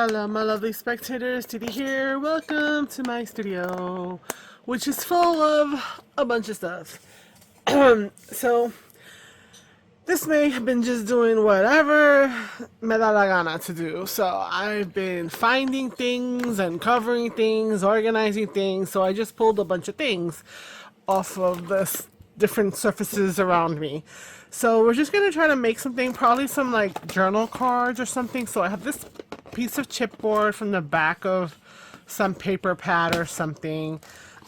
Hello my lovely spectators, Titi here. Welcome to my studio, which is full of a bunch of stuff. So, this may have been just doing whatever me da la gana to do. So, I've been finding things, uncovering things, organizing things. So, I just pulled a bunch of things off of the different surfaces around me. So, we're just going to try to make something, probably some like journal cards or something. So, I have this piece of chipboard from the back of some paper pad or something.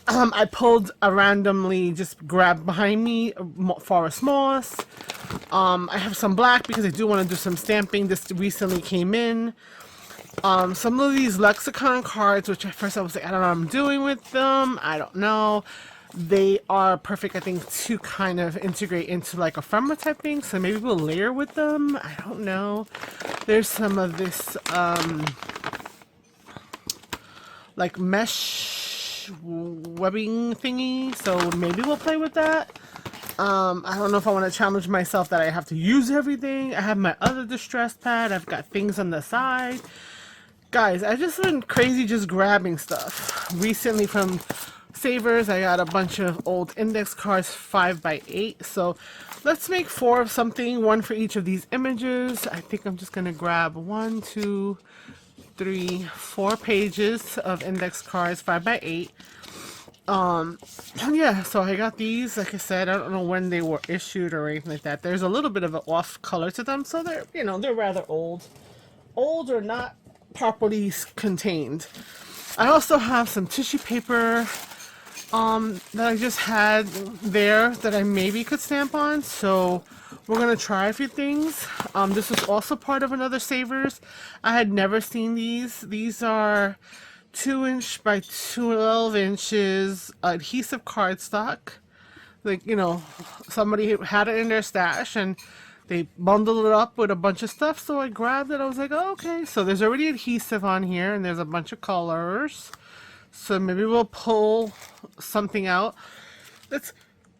I pulled a randomly, just grabbed behind me forest moss. I have some black because I do want to do some stamping. This recently came in. Some of these lexicon cards, which at first I was like, I don't know what I'm doing with them. I don't know. They are perfect, I think, to kind of integrate into like a ephemera type thing. So maybe we'll layer with them. I don't know. There's some of this like mesh webbing thingy. So maybe we'll play with that. I don't know if I want to challenge myself that I have to use everything. I have my other distress pad. I've got things on the side. Guys, I just went crazy just grabbing stuff. Recently from Savers, I got a bunch of old index cards, 5x8. So let's make 4 of something, 1 for each of these images. I think I'm just going to grab 1, 2, 3, 4 pages of index cards, 5x8. Yeah, so I got these. Like I said, I don't know when they were issued or anything like that. There's a little bit of an off color to them, so they're, you know, they're rather old or not properly contained. I also have some tissue paper that I just had there that I maybe could stamp on, so we're gonna try a few things. This is also part of another Savers. I had never seen these. These are 2" by 12" adhesive cardstock. Like, you know, somebody had it in their stash and they bundled it up with a bunch of stuff, so I grabbed it. I was like, oh, okay. So there's already adhesive on here and there's a bunch of colors. So maybe we'll pull something out.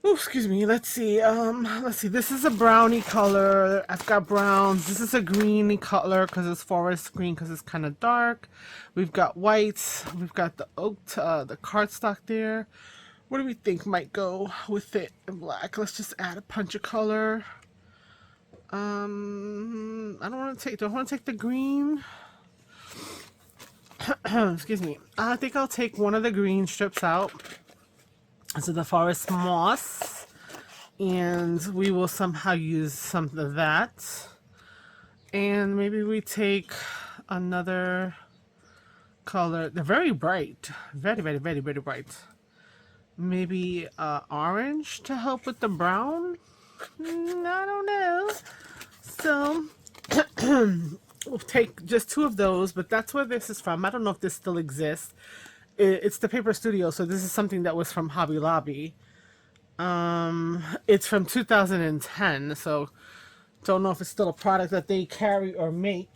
Excuse me, let's see. This is a brownie color. I've got browns. This is a greeny color because it's forest green because it's kind of dark. We've got whites. We've got the oak, the cardstock there. What do we think might go with it in black? Let's just add a punch of color. I don't want to take. Do I want to take the green? Excuse me. I think I'll take one of the green strips out. So the forest moss, and we will somehow use some of that. And maybe we take another color. They're very bright, very, very, very, very bright. Maybe orange to help with the brown. I don't know. So we'll take just 2 of those, but that's where this is from. I don't know if this still exists. It's the Paper Studio, so this is something that was from Hobby Lobby. It's from 2010, so don't know if it's still a product that they carry or make.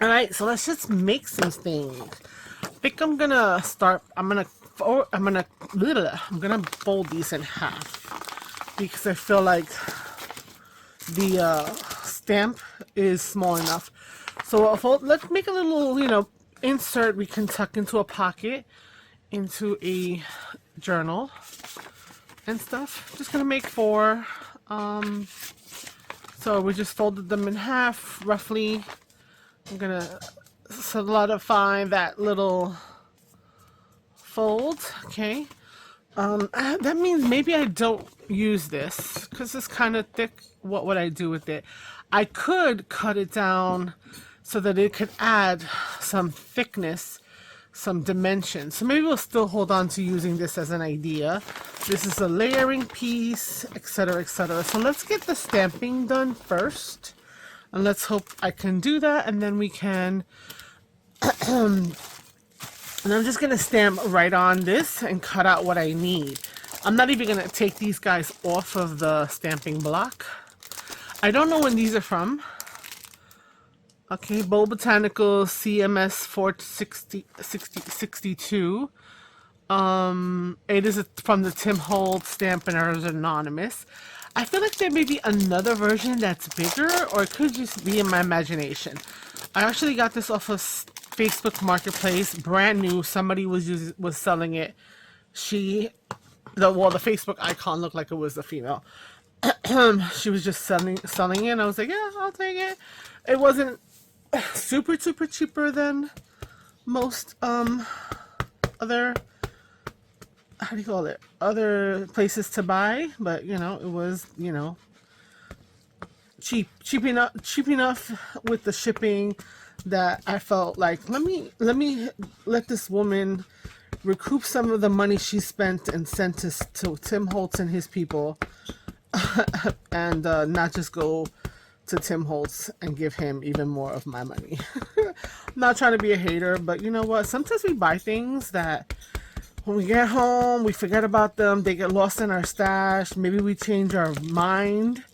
Alright, so let's just make some things. I think I'm gonna start, I'm gonna fold these in half because I feel like the stamp is small enough. So let's make a little, you know, insert we can tuck into a pocket, into a journal and stuff. Just gonna make 4. So we just folded them in half roughly. I'm gonna solidify that little fold. Okay. That means maybe I don't use this because it's kind of thick. What would I do with it? I could cut it down so that it could add some thickness, some dimension. So maybe we'll still hold on to using this as an idea. This is a layering piece, etc., etc. So let's get the stamping done first. And let's hope I can do that, and then we can... and I'm just going to stamp right on this and cut out what I need. I'm not even going to take these guys off of the stamping block. I don't know when these are from. Okay, Bold Botanical CMS 462. It is from the Tim Holt Stampiners Anonymous. I feel like there may be another version that's bigger, or it could just be in my imagination. I actually got this off of Facebook Marketplace, brand new. Somebody was selling it. The Facebook icon looked like it was a female. She was just selling it, and I was like, yeah, I'll take it. It wasn't super cheaper than most other, how do you call it, other places to buy, but it was cheap enough with the shipping that I felt like, let this woman recoup some of the money she spent and sent to Tim Holtz and his people, and not just go to Tim Holtz and give him even more of my money. I'm not trying to be a hater, but you know what? Sometimes we buy things that when we get home, we forget about them. They get lost in our stash. Maybe we change our mind.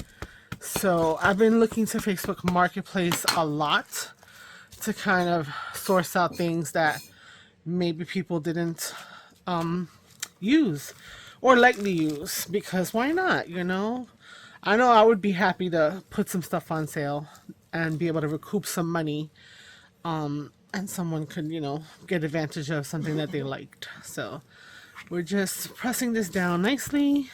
So I've been looking to Facebook Marketplace a lot to kind of source out things that maybe people didn't use or likely use, because why not, I know I would be happy to put some stuff on sale and be able to recoup some money, and someone could, get advantage of something that they liked. So we're just pressing this down nicely,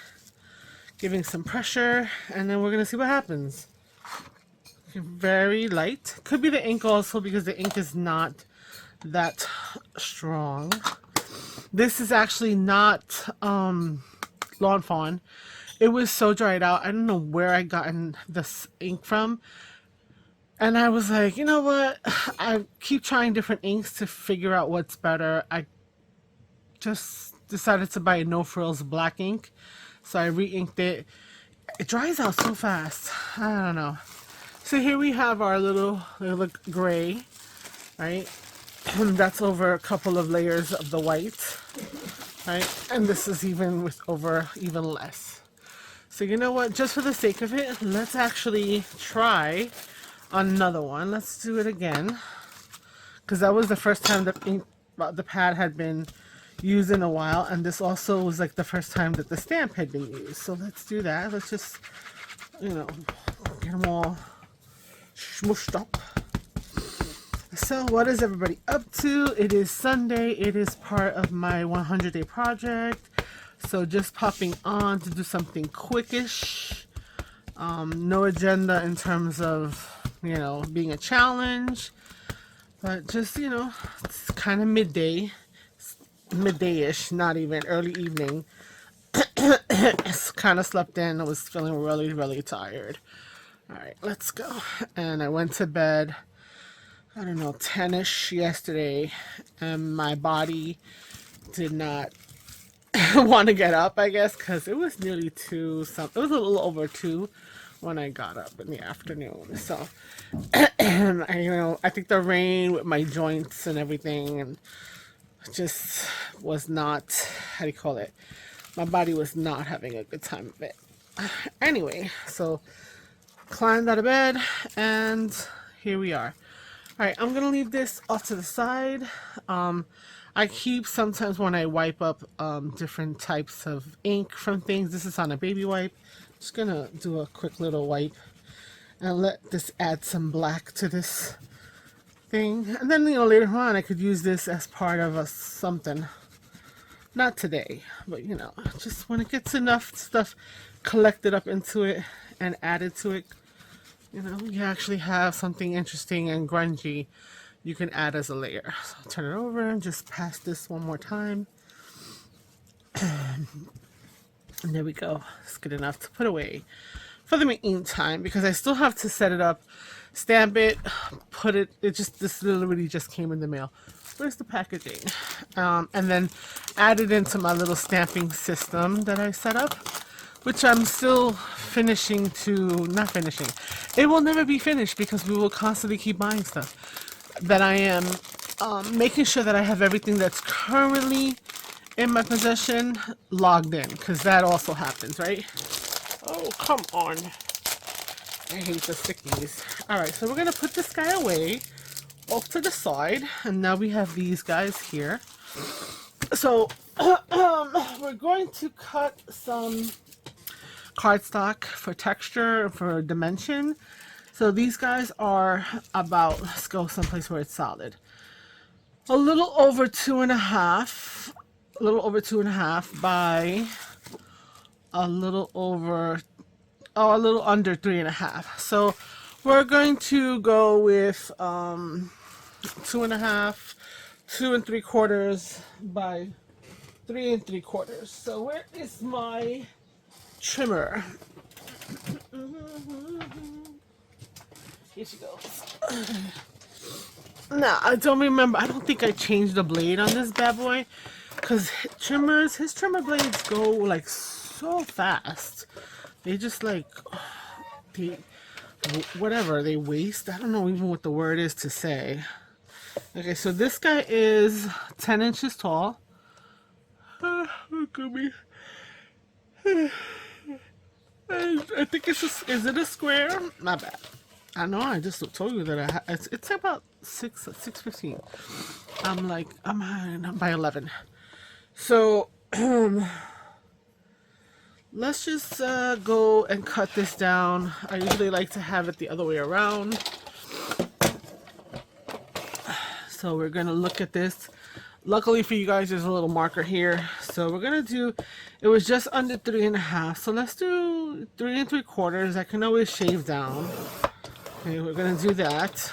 giving some pressure, and then we're going to see what happens. Very light. Could be the ink also, because the ink is not that strong. This is actually not Lawn Fawn. It was so dried out. I don't know where I gotten this ink from. And I was like, you know what? I keep trying different inks to figure out what's better. I just decided to buy a No Frills black ink. So I re-inked it. It dries out so fast. I don't know. So here we have our little gray, right? That's over a couple of layers of the white, right? And this is even even less. So you know what? Just for the sake of it, let's actually try another one. Let's do it again, because that was the first time the pad had been used in a while, and this also was like the first time that the stamp had been used. So let's do that. Let's just get them all smooshed up. So what is everybody up to? It is Sunday. It is part of my 100-day project. So just popping on to do something quickish. No agenda in terms of, being a challenge. But just, it's kind of midday-ish, not even early evening. Kind of slept in. I was feeling really, really tired. All right, let's go. And I went to bed, I don't know, 10-ish yesterday, and my body did not want to get up, I guess, because it was nearly 2 something. It was a little over 2 when I got up in the afternoon. So I think the rain with my joints and everything, and just was not, how do you call it, my body was not having a good time of it. Anyway, so climbed out of bed, and here we are. All right, I'm gonna leave this off to the side. I keep, sometimes when I wipe up different types of ink from things, this is on a baby wipe. Just gonna do a quick little wipe and let this add some black to this thing, and then later on I could use this as part of something. Not today, but just when it gets enough stuff collected up into it and added to it, you actually have something interesting and grungy you can add as a layer. So I'll turn it over and just pass this one more time. And there we go. It's good enough to put away for the meantime, because I still have to set it up, stamp it, put it, this literally just came in the mail. Where's the packaging? And then add it into my little stamping system that I set up, which I'm still not finishing. It will never be finished, because we will constantly keep buying stuff. That I am making sure that I have everything that's currently in my possession logged in, because that also happens, right? Oh, come on. I hate the stickies. Alright, so we're going to put this guy away, off to the side, and now we have these guys here. So, we're going to cut some cardstock for texture, for dimension. So these guys are about, let's go someplace where it's solid. A little over 2.5, a little over 2.5 by a little over, oh, a little under 3.5. So we're going to go with 2.5, 2 3/4 by 3 3/4. So where is my trimmer? Here she goes. Now, I don't remember. I don't think I changed the blade on this bad boy. Because his trimmer blades go like so fast. They just like, whatever, they waste. I don't know even what the word is to say. Okay, so this guy is 10 inches tall. Look at me. I think it's is it a square? Not bad. I know. I just told you that it's about 6'15". I'm by 11. So let's just go and cut this down. I usually like to have it the other way around. So we're gonna look at this. Luckily for you guys, there's a little marker here. So we're gonna do, it was just under 3.5. So let's do 3 3/4. I can always shave down. Okay, we're gonna do that.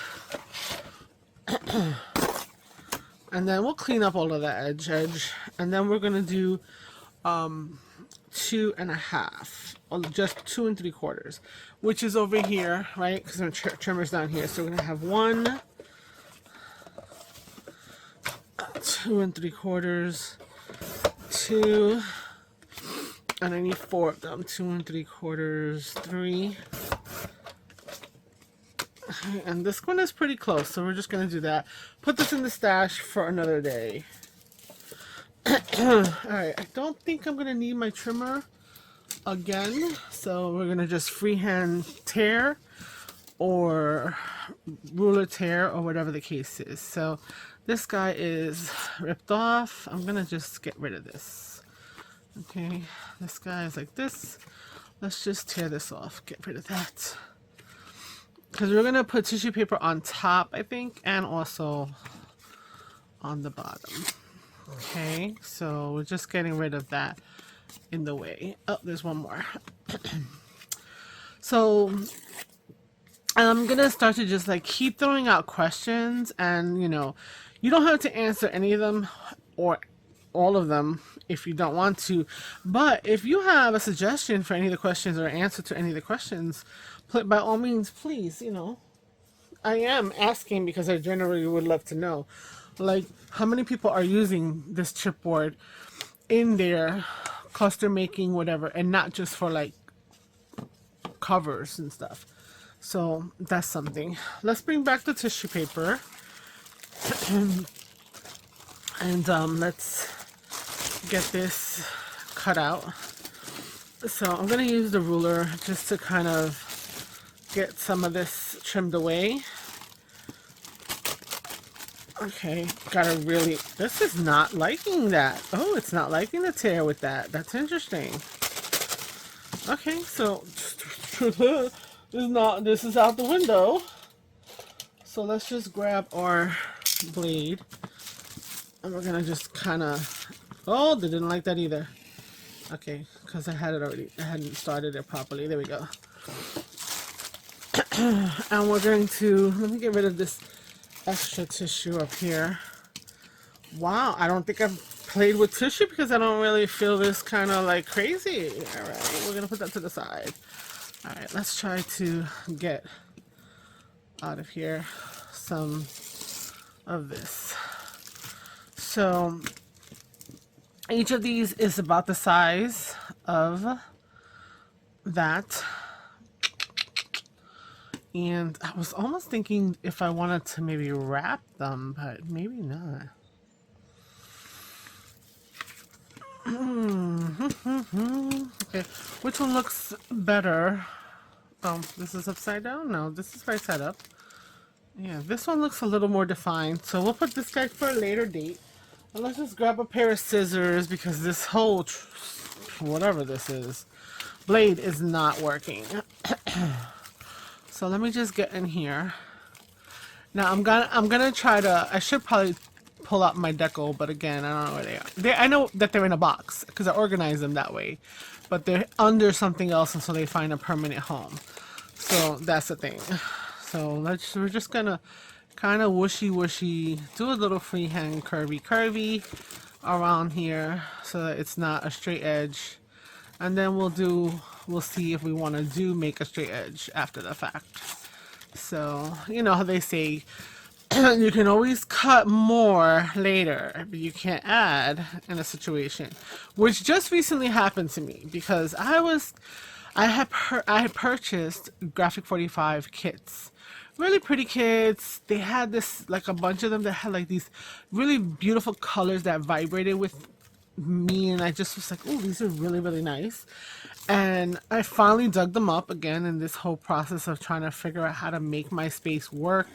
And then we'll clean up all of the edge. And then we're gonna do 2.5. Or just 2 3/4, which is over here, right? Because our trimmer's down here. So we're gonna have 1, 2 3/4, 2, and I need 4 of them. 2 3/4, 3. And this one is pretty close, so we're just gonna do that. Put this in the stash for another day. Alright, I don't think I'm gonna need my trimmer again, so we're gonna just freehand tear or ruler tear or whatever the case is. So this guy is ripped off. I'm gonna just get rid of this. Okay, this guy is like this. Let's just tear this off, get rid of that. Because we're gonna put tissue paper on top, I think, and also on the bottom. Okay, so we're just getting rid of that in the way. Oh, there's one more. So, and I'm gonna start to just like keep throwing out questions, and you know, you don't have to answer any of them or all of them if you don't want to. But if you have a suggestion for any of the questions or answer to any of the questions, by all means, please, you know. I am asking because I generally would love to know, like, how many people are using this chipboard in their custom making, whatever, and not just for like covers and stuff. So that's something. Let's bring back the tissue paper. And let's get this cut out. So I'm gonna use the ruler just to kind of get some of this trimmed away. Okay, gotta really, this is not liking that. Oh, it's not liking the tear with that. That's interesting. Okay, so this is out the window. So let's just grab our blade and we're gonna just kind of, oh, they didn't like that either. Okay, because I had it already, I hadn't started it properly. There we go. And we're going to, let me get rid of this extra tissue up here. Wow, I don't think I've played with tissue because I don't really feel this kind of like crazy. Alright, we're gonna put that to the side. Alright, let's try to get out of here some of this. So each of these is about the size of that. And I was almost thinking if I wanted to maybe wrap them, but maybe not. Okay, which one looks better? Oh, this is upside down? No, this is right side up. Yeah, this one looks a little more defined. So we'll put this guy for a later date. And let's just grab a pair of scissors because this whole, whatever this is, blade is not working. So let me just get in here. Now I'm gonna try to. I should probably pull out my deco, but again, I don't know where they are. I know that they're in a box because I organize them that way, but they're under something else until they find a permanent home. So that's the thing. So we're just gonna kind of whooshy, do a little freehand curvy around here so that it's not a straight edge. And then we'll see if we want to make a straight edge after the fact. So, you know how they say, you can always cut more later, but you can't add in a situation, which just recently happened to me because I had purchased Graphic 45 kits, really pretty kits. They had this, like a bunch of them that had like these really beautiful colors that vibrated with me, and I just was like, oh, these are really, really nice. And I finally dug them up again in this whole process of trying to figure out how to make my space work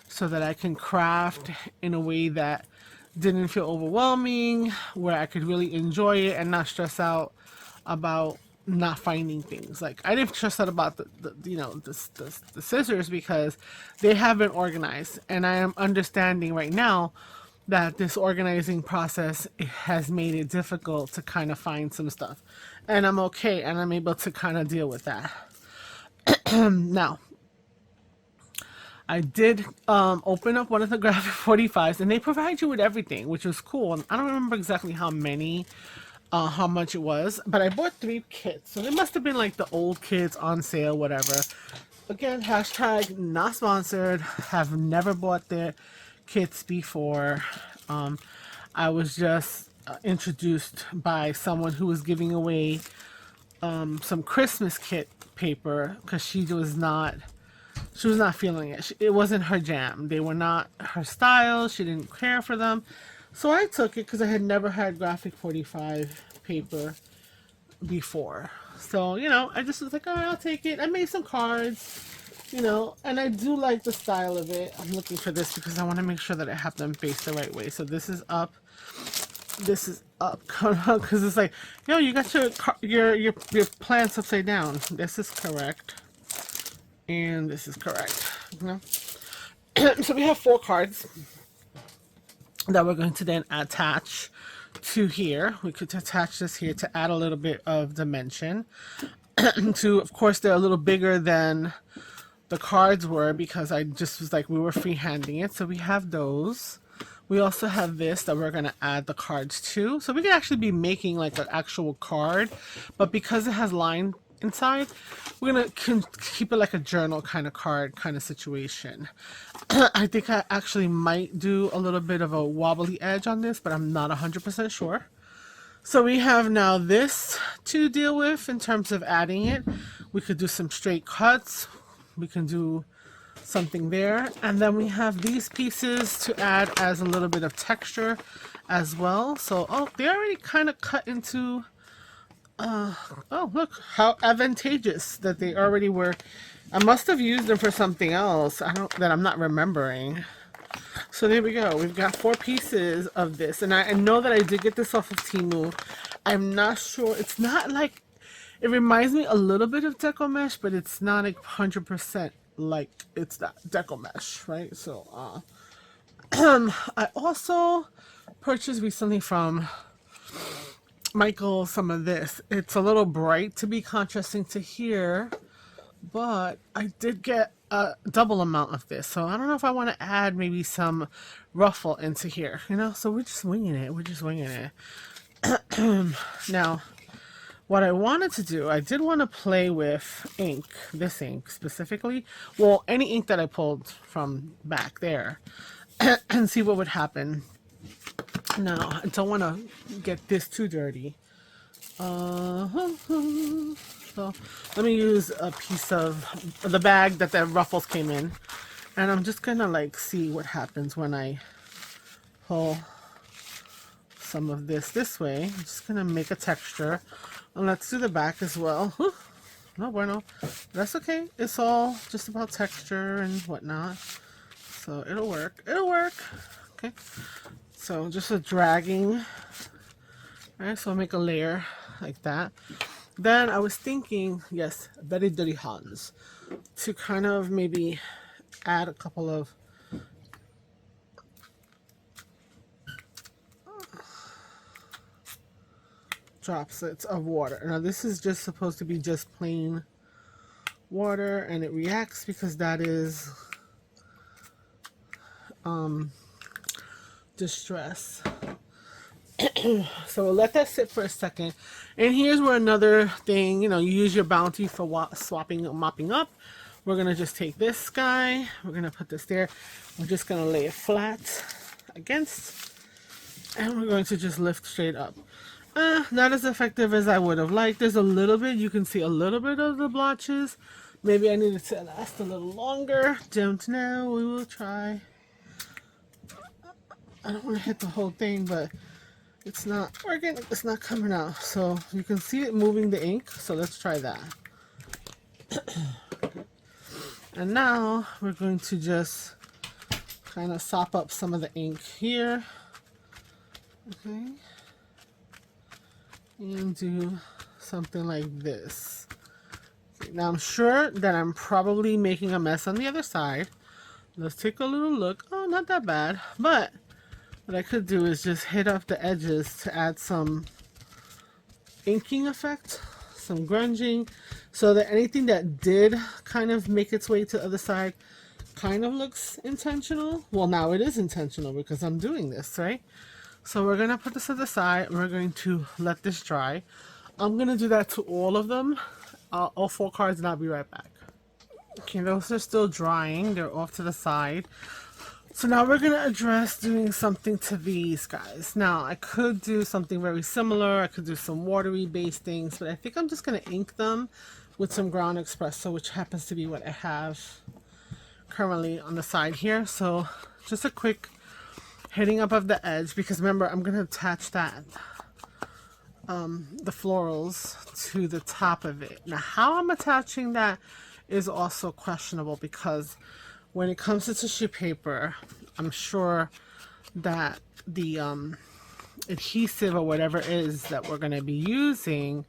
so that I can craft in a way that didn't feel overwhelming, where I could really enjoy it and not stress out about not finding things. Like, I didn't stress out about the scissors because they have been organized, and I am understanding right now that this organizing process has made it difficult to kind of find some stuff, and I'm okay, and I'm able to kind of deal with that. Now, I did open up one of the Graphic 45s, and they provide you with everything, which was cool. And I don't remember exactly how much it was, but I bought 3 kits, so they must have been like the old kits on sale, whatever. Again, hashtag not sponsored. Have never bought their kits before. I was just introduced by someone who was giving away some Christmas kit paper because she was not feeling it. It wasn't her jam. They were not her style. She didn't care for them. So I took it because I had never had Graphic 45 paper before. So, I just was like, all right, I'll take it. I made some cards, and I do like the style of it. I'm looking for this because I want to make sure that I have them faced the right way. So this is up. This is up. Because it's like, you got your plants upside down. This is correct. And this is correct. So we have 4 cards that we're going to then attach to here. We could attach this here to add a little bit of dimension. Of course, they're a little bigger than the cards were because I just was like, we were freehanding it. So we have those. We also have this that we're going to add the cards to. So we could actually be making like an actual card, but because it has line inside, we're going to keep it like a journal kind of card kind of situation. I think I actually might do a little bit of a wobbly edge on this, but I'm not 100% sure. So we have now this to deal with in terms of adding it. We could do some straight cuts. We can do something there. And then we have these pieces to add as a little bit of texture as well. So, they already kind of cut into... oh, look how advantageous that they already were. I must have used them for something else that I'm not remembering. So there we go. We've got 4 pieces of this, and I know that I did get this off of Temu. I'm not sure. It's not like, it reminds me a little bit of Deco Mesh, but it's not 100% like it's that Deco Mesh, right? So I also purchased recently from Michael some of this. It's a little bright to be contrasting to here, but I did get a double amount of this, so I don't know if I want to add maybe some ruffle into here, so we're just winging it. Now, what I wanted to do, I did want to play with ink, this ink specifically, well, any ink that I pulled from back there, and see what would happen. Now, I don't want to get this too dirty. So let me use a piece of the bag that the ruffles came in, and I'm just gonna like see what happens when I pull some of this way. I'm just gonna make a texture, and let's do the back as well. Whew. No bueno, that's okay. It's all just about texture and whatnot, so it'll work. Okay, so just a dragging. All right, so I'll make a layer like that. Then I was thinking, yes, very dirty hands, to kind of maybe add a couple of droplets of water. Now this is just supposed to be just plain water, and it reacts because that is distress. So we'll let that sit for a second. And here's where another thing, you use your bounty for swapping, mopping up. We're gonna just take this guy, we're gonna put this there, we're just gonna lay it flat against, and we're going to just lift straight up. Not as effective as I would have liked. There's a little bit, you can see a little bit of the blotches. Maybe I needed to last a little longer. Don't know, we will try. I don't want to hit the whole thing, but it's not working, it's not coming out. So you can see it moving the ink, so let's try that. And now we're going to just kind of sop up some of the ink here. Okay. And do something like this. Okay, now I'm sure that I'm probably making a mess on the other side. Let's take a little look. Oh, not that bad. But what I could do is just hit up the edges to add some inking effect, some grunging, so that anything that did kind of make its way to the other side kind of looks intentional. Well, now it is intentional because I'm doing this, right? So we're going to put this to the side, and we're going to let this dry. I'm going to do that to all of them, all 4 cards, and I'll be right back. Okay, those are still drying. They're off to the side. So now we're going to address doing something to these guys. Now, I could do something very similar. I could do some watery based things, but I think I'm just going to ink them with some ground espresso, which happens to be what I have currently on the side here. So just a quick hitting up of the edge, because remember, I'm going to attach that, the florals to the top of it. Now, how I'm attaching that is also questionable, because when it comes to tissue paper, I'm sure that the adhesive or whatever it is that we're going to be using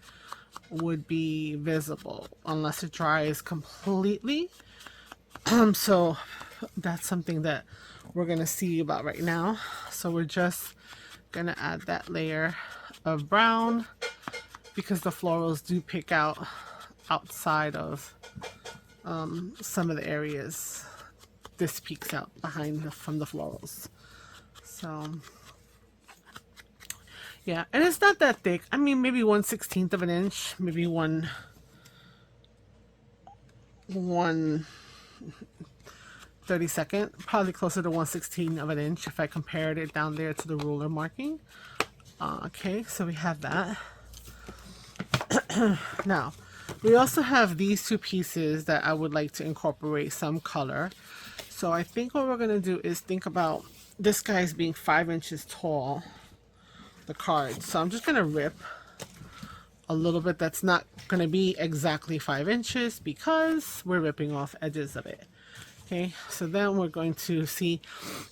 would be visible unless it dries completely. So that's something that we're going to see about right now. So we're just going to add that layer of brown, because the florals do pick out outside of some of the areas. This peeks out behind from the florals. So yeah, and it's not that thick. I mean, maybe 1/16 of an inch, maybe 1/32, probably closer to 1/16 of an inch if I compared it down there to the ruler marking. Okay, so we have that. Now, we also have these 2 pieces that I would like to incorporate some color. So I think what we're going to do is think about this guy's being 5 inches tall, the card. So I'm just going to rip a little bit that's not going to be exactly 5 inches, because we're ripping off edges of it. Okay, so then we're going to see,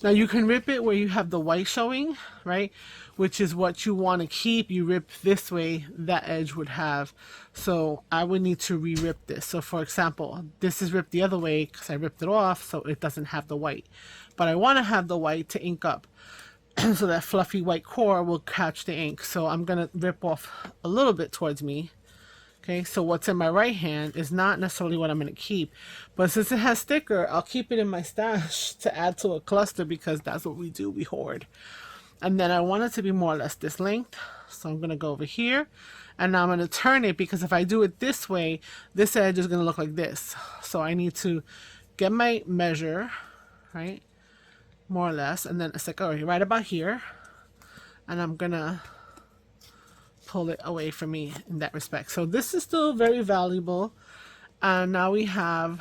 now you can rip it where you have the white showing, right? Which is what you want to keep. You rip this way, that edge would have. So I would need to re-rip this. So for example, this is ripped the other way because I ripped it off, so it doesn't have the white. But I want to have the white to ink up. So that fluffy white core will catch the ink. So I'm going to rip off a little bit towards me. Okay, so what's in my right hand is not necessarily what I'm going to keep. But since it has sticker, I'll keep it in my stash to add to a cluster, because that's what we do, we hoard. And then I want it to be more or less this length. So I'm going to go over here. And now I'm going to turn it, because if I do it this way, this edge is going to look like this. So I need to get my measure, right? More or less. And then it's like, all right about here. And I'm going to pull it away from me in that respect. So this is still very valuable. And now we have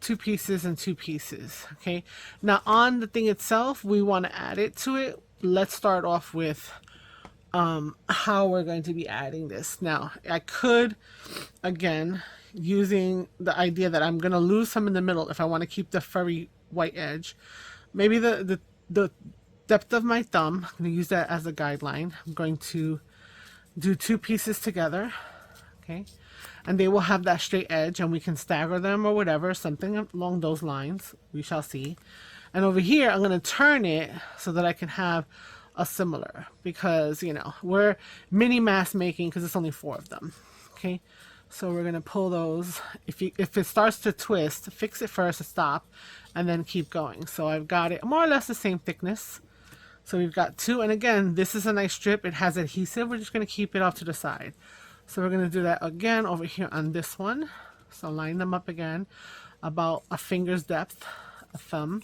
2 pieces and 2 pieces. Okay, now on the thing itself, we want to add it to it. Let's start off with how we're going to be adding this. Now I could, again, using the idea that I'm going to lose some in the middle if I want to keep the furry white edge, maybe the depth of my thumb, I'm going to use that as a guideline. I'm going to do 2 pieces together. okay? And they will have that straight edge, and we can stagger them or whatever, something along those lines. We shall see. And over here, I'm going to turn it so that I can have a similar, because, you know, we're mini mass making because it's only 4 of them, okay? So we're going to pull those. If it starts to twist, fix it first, stop, and then keep going. So I've got it more or less the same thickness. So we've got 2, and again, this is a nice strip. It has adhesive. We're just going to keep it off to the side. So we're going to do that again over here on this one. So line them up again, about a finger's depth, a thumb.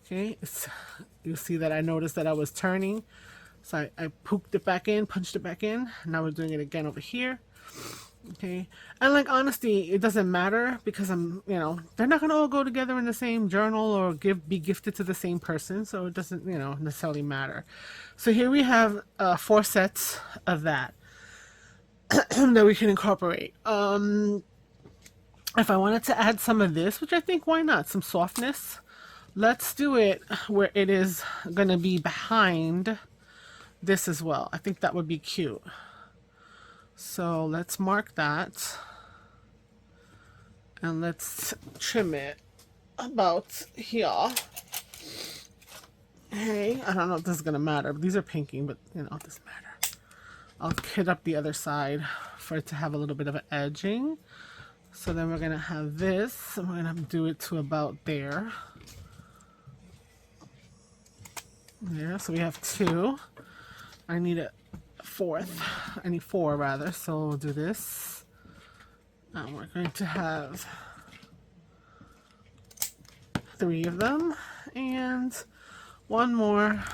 Okay, you'll see that I noticed that I was turning. So I pooped it back in, punched it back in. Now we're doing it again over here. Okay, and like honestly, it doesn't matter because you know, they're not gonna all go together in the same journal or be gifted to the same person, so it doesn't, you know, necessarily matter. So here we have 4 sets of that that we can incorporate. If I wanted to add some of this, which I think why not, some softness, let's do it where it is gonna be behind this as well. I think that would be cute. So let's mark that, and let's trim it about here. Hey, I don't know if this is gonna matter, but these are pinking, but you know, it doesn't matter. I'll hit up the other side for it to have a little bit of an edging. So then we're gonna have this, and we're gonna do it to about there. Yeah, so we have 2. I need a 4th. I need 4 rather, so we'll do this. And we're going to have 3 of them, and 1 more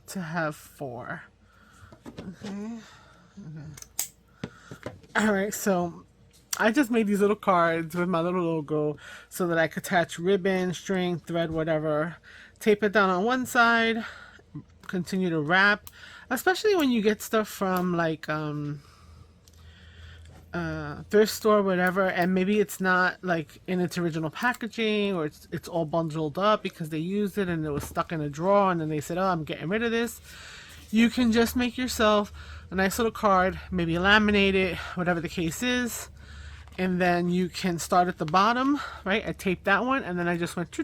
to have 4. Okay. Alright, so I just made these little cards with my little logo so that I could attach ribbon, string, thread, whatever. Tape it down on one side, continue to wrap, especially when you get stuff from like thrift store, whatever, and maybe it's not like in its original packaging, or it's all bundled up because they used it and it was stuck in a drawer, and then they said, oh, I'm getting rid of this. You can just make yourself a nice little card, maybe laminate it, whatever the case is, and then you can start at the bottom, right? I taped that one, and then I just went,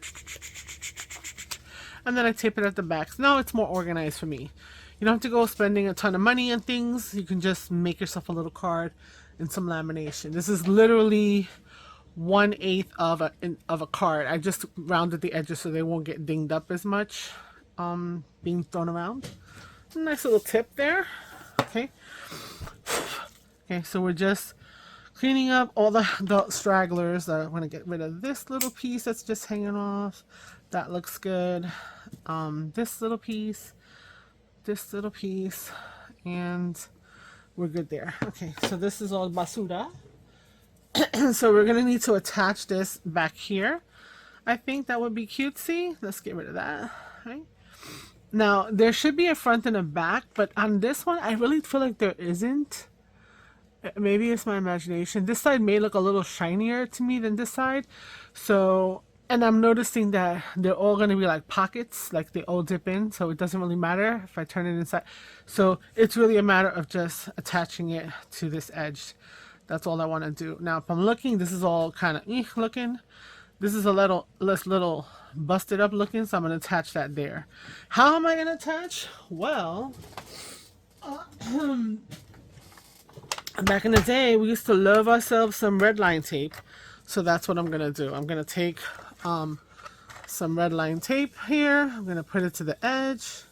and then I tape it at the back. So now it's more organized for me. You don't have to go spending a ton of money on things. You can just make yourself a little card and some lamination. This is literally 1/8 of a card. I just rounded the edges so they won't get dinged up as much being thrown around. Nice little tip there. Okay. Okay, so we're just cleaning up all the stragglers. I want to get rid of this little piece that's just hanging off. That looks good. This little piece, and we're good there. Okay, so this is all basura. So we're gonna need to attach this back here. I think that would be cutesy. Let's get rid of that. Right now, there should be a front and a back, but on this one, I really feel like there isn't. Maybe it's my imagination. This side may look a little shinier to me than this side. So, and I'm noticing that they're all going to be like pockets, like they all dip in. So it doesn't really matter if I turn it inside. So it's really a matter of just attaching it to this edge. That's all I want to do. Now, if I'm looking, this is all kind of looking. This is a little busted up looking. So I'm going to attach that there. How am I going to attach? Well, back in the day, we used to love ourselves some red line tape. So that's what I'm going to do. I'm going to take some red line tape here. I'm going to put it to the edge.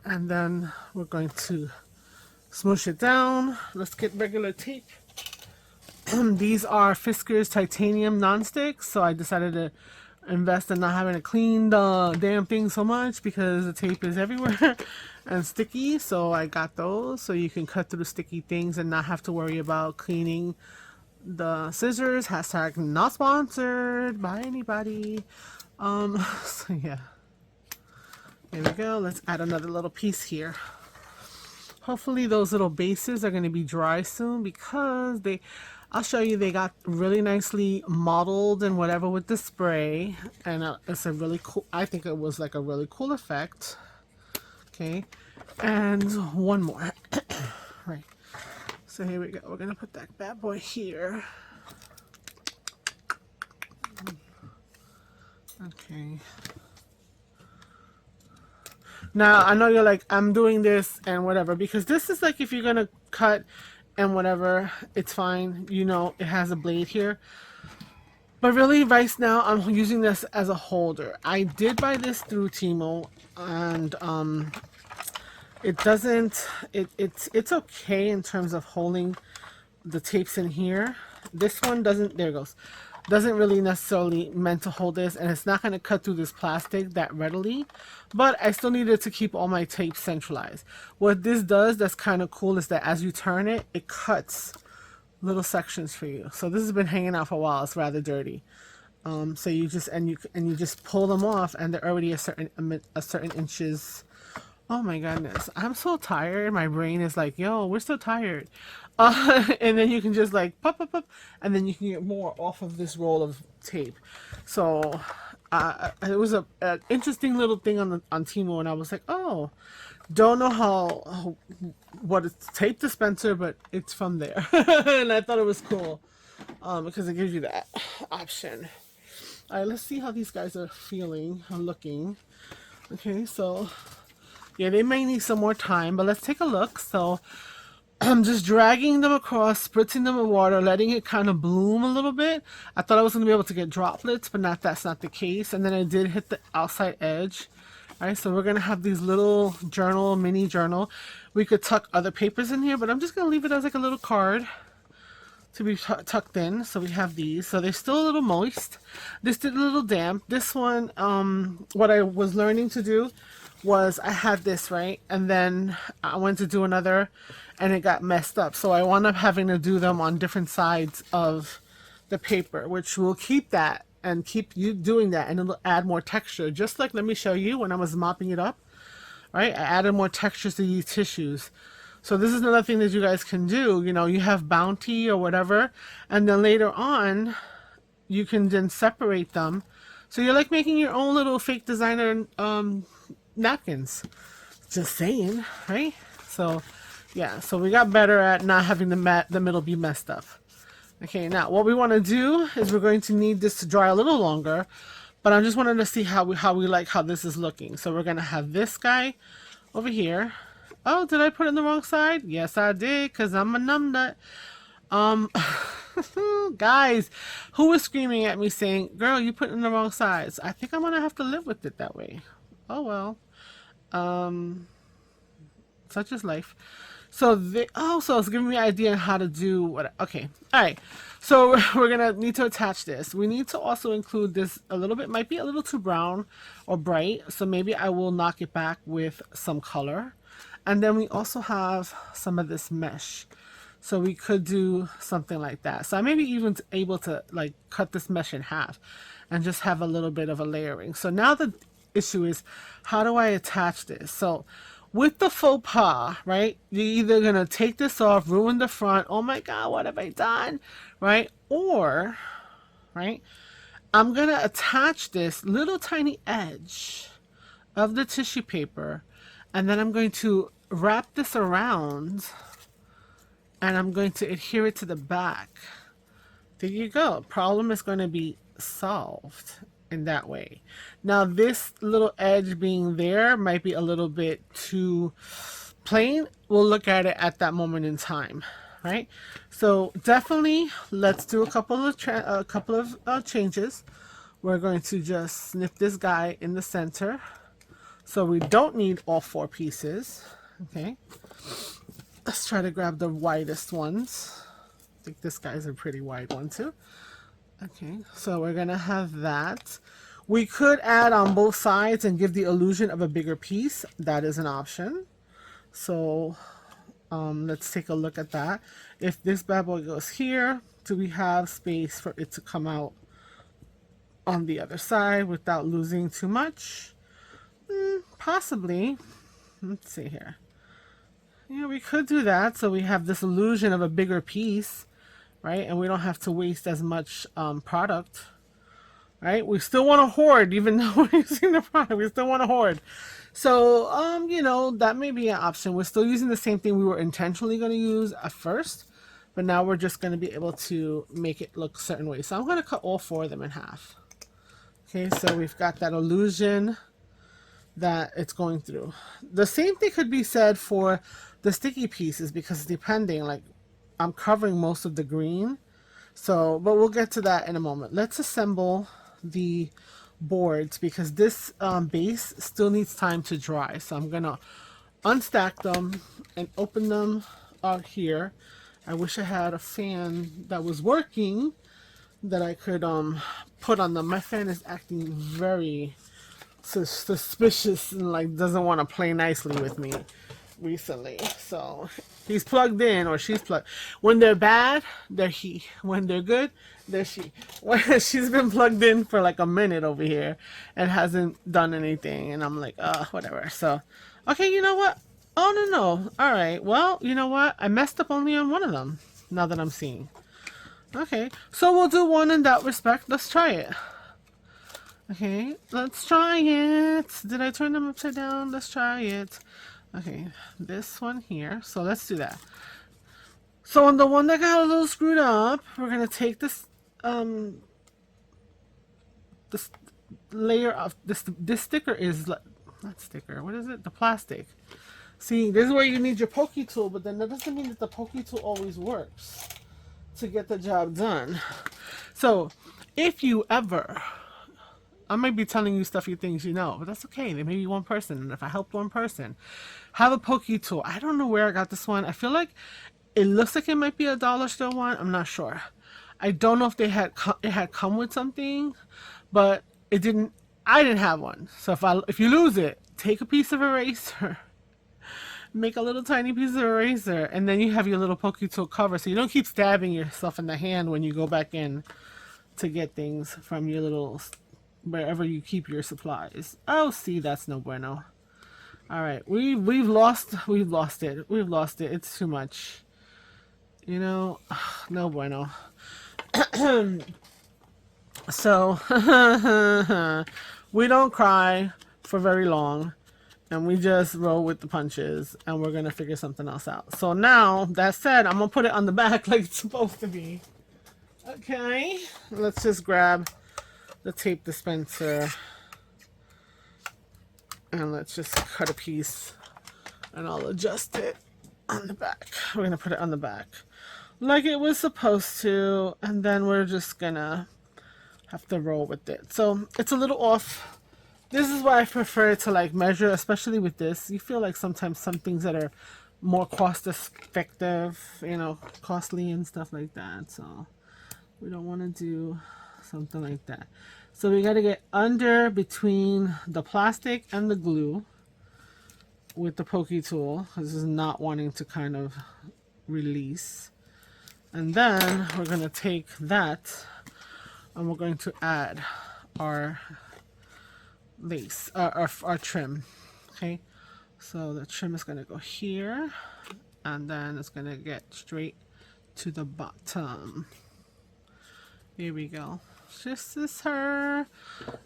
And then we're going to smoosh it down. Let's get regular tape. These are Fiskars titanium non-sticks. So I decided to invest in not having to clean the damn thing so much because the tape is everywhere and sticky. So I got those so you can cut through sticky things and not have to worry about cleaning the scissors. Hashtag not sponsored by anybody. So yeah, there we go. Let's add another little piece here. Hopefully those little bases are going to be dry soon because I'll show you, they got really nicely modeled and whatever with the spray, and it's a really cool, I think it was like a really cool effect. Okay, and one more. Right, So here we go. We're gonna put that bad boy here. Okay. Now, I know you're like, I'm doing this and whatever, because this is like if you're going to cut and whatever, it's fine. You know, it has a blade here. But really, right now, I'm using this as a holder. I did buy this through Temu, and it doesn't, it's okay in terms of holding the tapes in here. This one doesn't, there it goes. Doesn't really necessarily meant to hold this, and it's not going to cut through this plastic that readily, but I still needed to keep all my tapes centralized. What this does that's kind of cool is that as you turn it, it cuts little sections for you. So this has been hanging out for a while. It's rather dirty. So you just you just pull them off, and they're already a certain inches. Oh my goodness, I'm so tired. My brain is like, yo, we're so tired. And then you can just like pop, pop, pop, and then you can get more off of this roll of tape. So it was an interesting little thing on Temu, and I was like, oh, don't know what it's tape dispenser, but it's from there. And I thought it was cool because it gives you that option. All right, let's see how these guys are feeling or looking. Okay, so yeah, they may need some more time, but let's take a look. So I'm just dragging them across, spritzing them with water, letting it kind of bloom a little bit. I thought I was going to be able to get droplets, but that's not the case. And then I did hit the outside edge. All right, so we're going to have these little mini journal. We could tuck other papers in here, but I'm just going to leave it as like a little card to be tucked in. So we have these. So they're still a little moist. This did a little damp. This one, what I was learning to do was I had this, right? And then I went to do another and it got messed up. So I wound up having to do them on different sides of the paper, which will keep that and keep you doing that, and it'll add more texture. Just like, let me show you when I was mopping it up, right? I added more textures to these tissues. So this is another thing that you guys can do. You know, you have Bounty or whatever, and then later on, you can then separate them. So you're like making your own little fake designer napkins. Just saying, right? So yeah, so we got better at not having the middle be messed up. Okay, now what we want to do is we're going to need this to dry a little longer, but I just wanted to see how we like how this is looking. So we're going to have this guy over here. Oh, did I put it in the wrong side? Yes, I did, because I'm a numbnut. Guys, who was screaming at me saying, girl, you put it in the wrong sides? I think I'm going to have to live with it that way. Oh, well. Such is life. So so it's giving me an idea on how to do what. Okay, all right. So we're gonna need to attach this. We need to also include this a little bit. Might be a little too brown or bright, so maybe I will knock it back with some color. And then we also have some of this mesh, so we could do something like that. So I may be even able to like cut this mesh in half and just have a little bit of a layering. So now the issue is, how do I attach this? So with the faux pas, right, you're either going to take this off, ruin the front, oh my god, what have I done, right? Or, right, I'm going to attach this little tiny edge of the tissue paper, and then I'm going to wrap this around, and I'm going to adhere it to the back. There you go. Problem is going to be solved in that way. Now this little edge being there might be a little bit too plain. We'll look at it at that moment in time, right? So definitely let's do a couple of changes. We're going to just snip this guy in the center, so we don't need all four pieces. Okay, let's try to grab the widest ones. I think this guy's a pretty wide one too. Okay, so we're gonna have that. We could add on both sides and give the illusion of a bigger piece. That is an option. So let's take a look at that. If this bad boy goes here, do we have space for it to come out on the other side without losing too much? Possibly. Let's see here. Yeah, we could do that, so we have this illusion of a bigger piece, right? And we don't have to waste as much product, right? We still want to hoard, even though we're using the product. We still want to hoard. So, you know, that may be an option. We're still using the same thing we were intentionally going to use at first, but now we're just going to be able to make it look a certain way. So I'm going to cut all 4 of them in half. Okay, so we've got that illusion that it's going through. The same thing could be said for the sticky pieces, because depending, like, I'm covering most of the green. So, but we'll get to that in a moment. Let's assemble the boards, because this base still needs time to dry. So I'm gonna unstack them and open them out here. I wish I had a fan that was working that I could put on them. My fan is acting very suspicious and like doesn't want to play nicely with me recently. So he's plugged in, or she's plugged. When they're bad, they're he. When they're good, they're she. She's been plugged in for like a minute over here and hasn't done anything, and I'm like, whatever. So, okay, you know what? Oh, no. All right. Well, you know what? I messed up only on one of them, now that I'm seeing. Okay, so we'll do one in that respect. Let's try it. Okay, let's try it. Did I turn them upside down? Let's try it. Okay, this one here. So let's do that. So on the one that got a little screwed up, we're gonna take this this layer of this sticker is not sticker. What is it? The plastic. See, this is where you need your pokey tool, but then that doesn't mean that the pokey tool always works to get the job done. So if you ever, I might be telling you stuff you think you know, but that's okay. There may be one person, and if I help one person, have a pokey tool. I don't know where I got this one. I feel like it looks like it might be a dollar store one. I'm not sure. I don't know if they had it had come with something, but it didn't. I didn't have one. So if you lose it, take a piece of eraser, make a little tiny piece of eraser, and then you have your little pokey tool cover, so you don't keep stabbing yourself in the hand when you go back in to get things from your little wherever you keep your supplies. Oh, see, that's no bueno. All right, we've lost it. We've lost it. It's too much. You know, no bueno. So we don't cry for very long, and we just roll with the punches, and we're gonna figure something else out. So now that said, I'm gonna put it on the back like it's supposed to be. Okay, let's just grab the tape dispenser and let's just cut a piece, and I'll adjust it on the back. We're gonna put it on the back like it was supposed to, and then we're just gonna have to roll with it. So it's a little off. This is why I prefer to like measure, especially with this. You feel like sometimes some things that are more cost effective, you know, costly and stuff like that. So we don't want to do something like that. So we got to get under between the plastic and the glue with the pokey tool. This is not wanting to kind of release. And then we're going to take that and we're going to add our lace, our trim. Okay, so the trim is going to go here, and then it's going to get straight to the bottom. Here we go. This is her.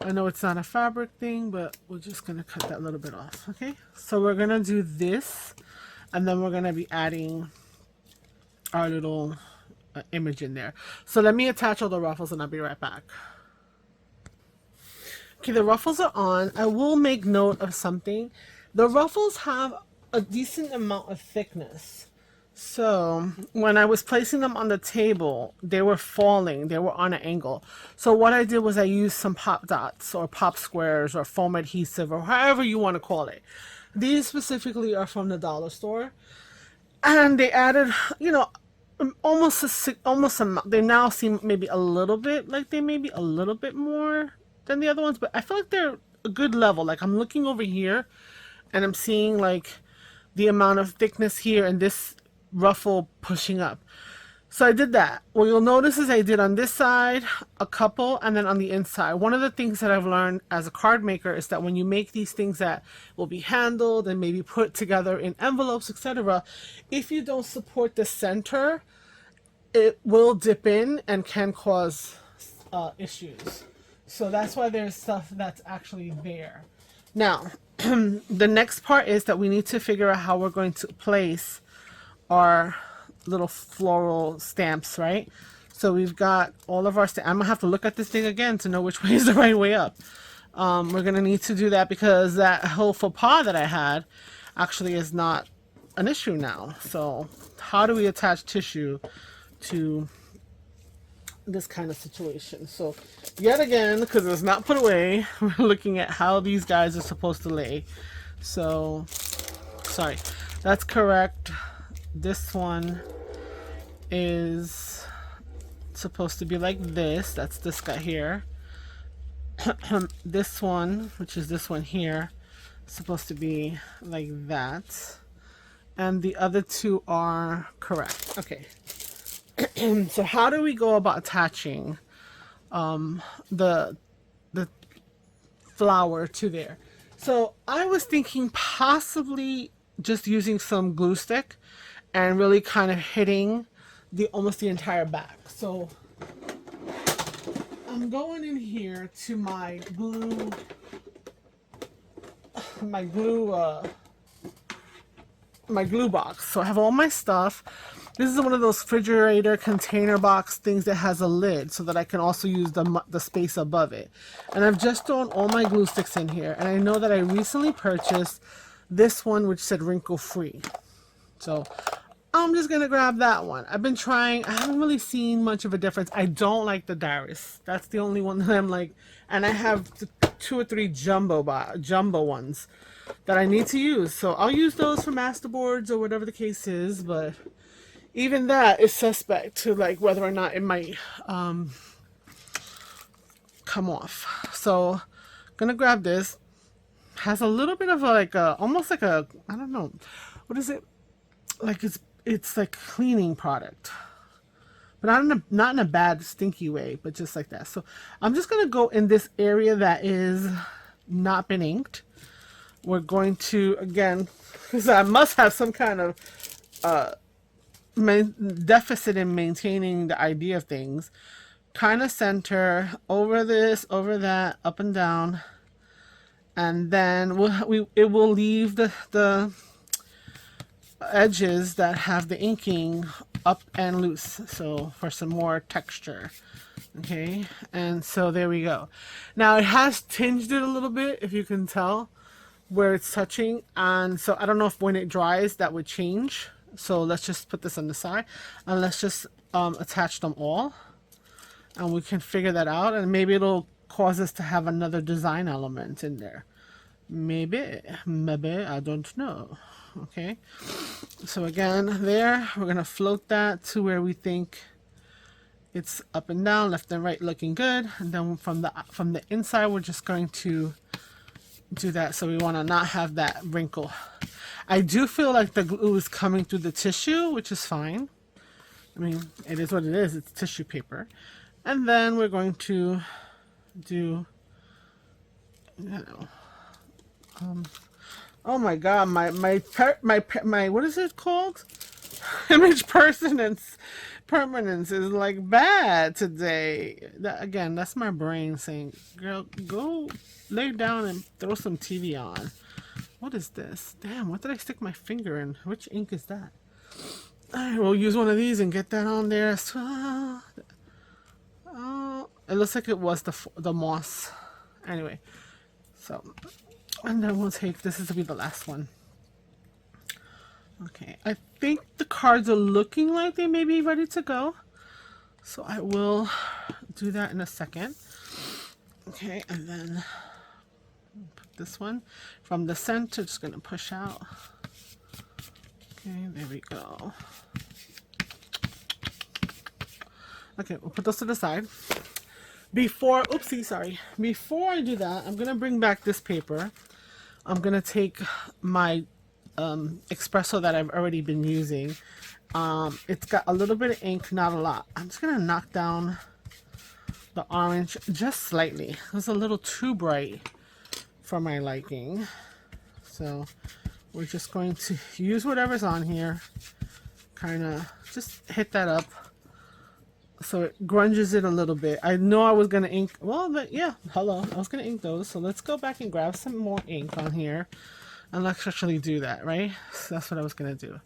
I know it's not a fabric thing, but we're just going to cut that little bit off. Okay, so we're going to do this, and then we're going to be adding our little image in there. So let me attach all the ruffles and I'll be right back. Okay, the ruffles are on. I will make note of something. The ruffles have a decent amount of thickness. So when I was placing them on the table, they were falling. They were on an angle. So what I did was I used some pop dots or pop squares or foam adhesive or however you want to call it. These specifically are from the dollar store. And they added, you know, almost they now seem maybe a little bit like they may be a little bit more than the other ones, but I feel like they're a good level. Like I'm looking over here and I'm seeing like the amount of thickness here and this ruffle pushing up. So I did that. What you'll notice is I did on this side a couple, and then on the inside. One of the things that I've learned as a card maker is that when you make these things that will be handled and maybe put together in envelopes, etc., if you don't support the center, it will dip in and can cause issues. So that's why there's stuff that's actually there. Now, The next part is that we need to figure out how we're going to place our little floral stamps, right? So we've got all of our I'm gonna have to look at this thing again to know which way is the right way up. We're gonna need to do that because that whole faux pas that I had actually is not an issue now. So how do we attach tissue to this kind of situation? So yet again, because it's not put away, we're looking at how these guys are supposed to lay. So sorry, that's correct. This one is supposed to be like this. That's this guy here. This one, which is this one here, is supposed to be like that. And the other two are correct. Okay. So how do we go about attaching the flower to there? So I was thinking possibly just using some glue stick and really kind of hitting almost the entire back. So I'm going in here to my glue box. So I have all my stuff. This is one of those refrigerator container box things that has a lid so that I can also use the space above it. And I've just thrown all my glue sticks in here. And I know that I recently purchased this one which said wrinkle free. So I'm just going to grab that one. I've been trying. I haven't really seen much of a difference. I don't like the Darius. That's the only one that I'm like. And I have 2 or 3 jumbo ones that I need to use. So I'll use those for masterboards or whatever the case is. But even that is suspect to like whether or not it might come off. So I'm going to grab this. Has a little bit of almost like a, I don't know. What is it? Like it's like cleaning product, but not in a bad stinky way, but just like that. So I'm just gonna go in this area that is not been inked. We're going to, again, because I must have some kind of deficit in maintaining the idea of things, kind of center over this, over that, up and down, and then it will leave the edges that have the inking up and loose, so for some more texture. Okay, and so there we go. Now it has tinged it a little bit, if you can tell where it's touching, and so I don't know if when it dries that would change. So let's just put this on the side and let's just attach them all, and we can figure that out, and maybe it'll cause us to have another design element in there. Maybe I don't know. Okay, so again, there we're gonna float that to where we think it's up and down, left and right, looking good. And then from the inside, we're just going to do that. So we want to not have that wrinkle. I do feel like the glue is coming through the tissue, which is fine. I mean, it is what it is. It's tissue paper. And then we're going to do, you know, oh my god, my what is it called? Image permanence is like bad today. Again, that's my brain saying, girl, go lay down and throw some TV on. What is this? Damn, what did I stick my finger in? Which ink is that? Alright, we'll use one of these and get that on there as well. Oh, it looks like it was the moss. Anyway, so, and then we'll take, this is to be the last one. Okay, I think the cards are looking like they may be ready to go. So I will do that in a second. Okay, and then put this one from the center, just gonna push out. Okay, there we go. Okay, we'll put those to the side. Before I do that, I'm gonna bring back this paper. I'm gonna take my espresso that I've already been using. It's got a little bit of ink, not a lot. I'm just gonna knock down the orange just slightly. It was a little too bright for my liking. So we're just going to use whatever's on here, kind of just hit that up So it grunges it a little bit. I know I was going to ink. Well, but yeah, hello. I was going to ink those. So let's go back and grab some more ink on here. And let's actually do that, right? So that's what I was going to do.